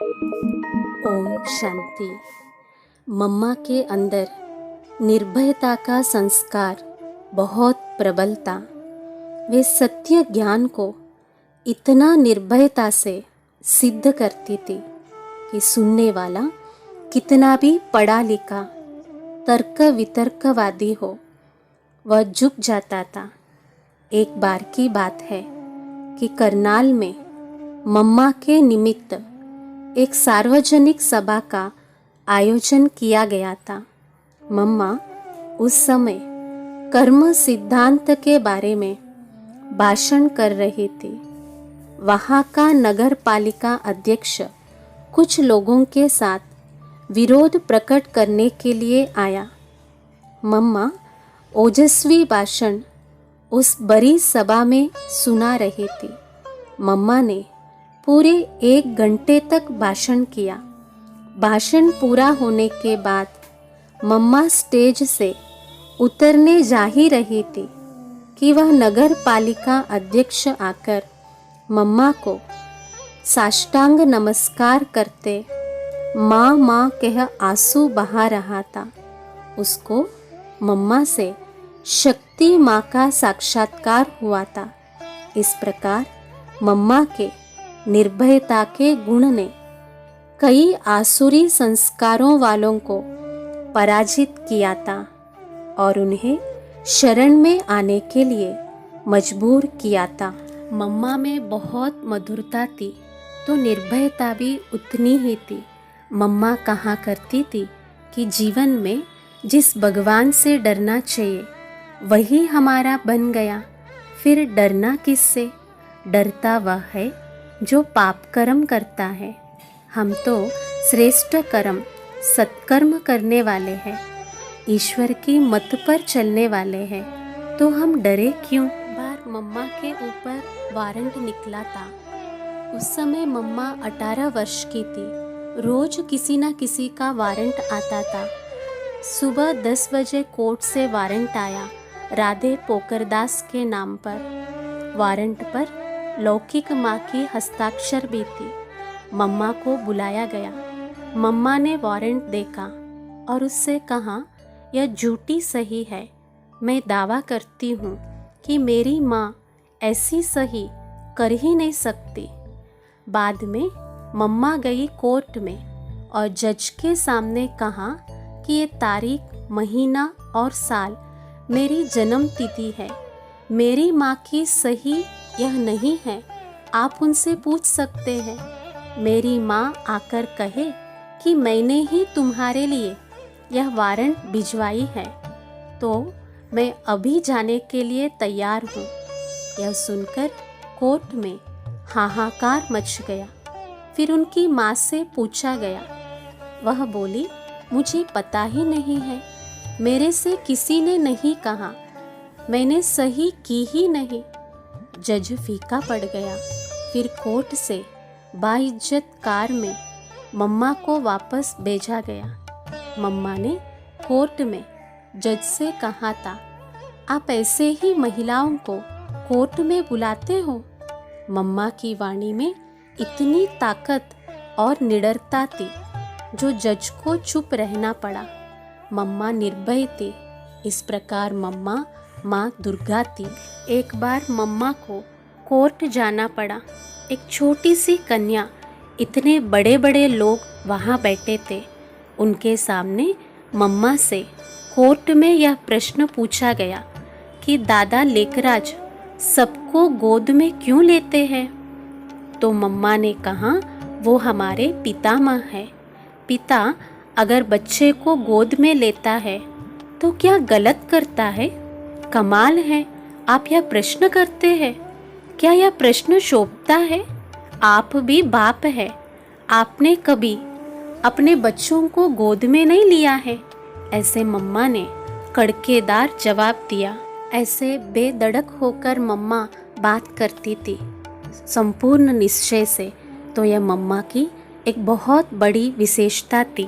ओम शांति। मम्मा के अंदर निर्भयता का संस्कार बहुत प्रबल था। वे सत्य ज्ञान को इतना निर्भयता से सिद्ध करती थी कि सुनने वाला कितना भी पढ़ा लिखा तर्क वितर्कवादी हो, वह झुक जाता था। एक बार की बात है कि करनाल में मम्मा के निमित्त एक सार्वजनिक सभा का आयोजन किया गया था। मम्मा उस समय कर्म सिद्धांत के बारे में भाषण कर रही थी। वहाँ का नगर पालिका अध्यक्ष कुछ लोगों के साथ विरोध प्रकट करने के लिए आया। मम्मा ओजस्वी भाषण उस बड़ी सभा में सुना रही थी। मम्मा ने पूरे 1 घंटे तक भाषण किया। भाषण पूरा होने के बाद मम्मा स्टेज से उतरने जा ही रही थी कि वह नगर पालिका अध्यक्ष आकर मम्मा को साष्टांग नमस्कार करते माँ माँ कह आंसू बहा रहा था। उसको मम्मा से शक्ति माँ का साक्षात्कार हुआ था। इस प्रकार मम्मा के निर्भयता के गुण ने कई आसुरी संस्कारों वालों को पराजित किया था और उन्हें शरण में आने के लिए मजबूर किया था। मम्मा में बहुत मधुरता थी तो निर्भयता भी उतनी ही थी। मम्मा कहा करती थी कि जीवन में जिस भगवान से डरना चाहिए वही हमारा बन गया, फिर डरना किससे? डरता वह है जो पाप कर्म करता है। हम तो श्रेष्ठ कर्म सत्कर्म करने वाले हैं, ईश्वर की मत पर चलने वाले हैं, तो हम डरे क्यों? बार मम्मा के ऊपर वारंट निकला था। उस समय मम्मा 18 वर्ष की थी। रोज किसी न किसी का वारंट आता था। सुबह 10 बजे कोर्ट से वारंट आया राधे पोकरदास के नाम पर। वारंट पर लौकिक माँ की हस्ताक्षर भी थी। मम्मा को बुलाया गया। मम्मा ने वारंट देखा और उससे कहा, यह झूठी सही है। मैं दावा करती हूँ कि मेरी माँ ऐसी सही कर ही नहीं सकती। बाद में मम्मा गई कोर्ट में और जज के सामने कहा कि ये तारीख, महीना और साल मेरी जन्म तिथि है। मेरी माँ की सही यह नहीं है। आप उनसे पूछ सकते हैं। मेरी माँ आकर कहे कि मैंने ही तुम्हारे लिए यह वारंट भिजवाई है तो मैं अभी जाने के लिए तैयार हूँ। यह सुनकर कोर्ट में हाहाकार मच गया। फिर उनकी माँ से पूछा गया। वह बोली, मुझे पता ही नहीं है, मेरे से किसी ने नहीं कहा, मैंने सही की ही नहीं। जज फीका पड़ गया। फिर कोर्ट से बाइज्जत कार में मम्मा को वापस भेजा गया। मम्मा ने कोर्ट में जज से कहा था, आप ऐसे ही महिलाओं को कोर्ट में बुलाते हो? मम्मा की वाणी में इतनी ताकत और निडरता थी जो जज को चुप रहना पड़ा। मम्मा निर्भय थी। इस प्रकार मम्मा माँ दुर्गा थी। एक बार मम्मा को कोर्ट जाना पड़ा। एक छोटी सी कन्या, इतने बड़े बड़े लोग वहाँ बैठे थे। उनके सामने मम्मा से कोर्ट में यह प्रश्न पूछा गया कि दादा लेकराज सबको गोद में क्यों लेते हैं? तो मम्मा ने कहा, वो हमारे पितामह है। पिता अगर बच्चे को गोद में लेता है तो क्या गलत करता है? कमाल है, आप यह प्रश्न करते हैं। क्या यह प्रश्न शोभता है? आप भी बाप है। आपने कभी अपने बच्चों को गोद में नहीं लिया है? ऐसे मम्मा ने कड़केदार जवाब दिया। ऐसे बेधड़क होकर मम्मा बात करती थी, संपूर्ण निश्चय से। तो यह मम्मा की एक बहुत बड़ी विशेषता थी।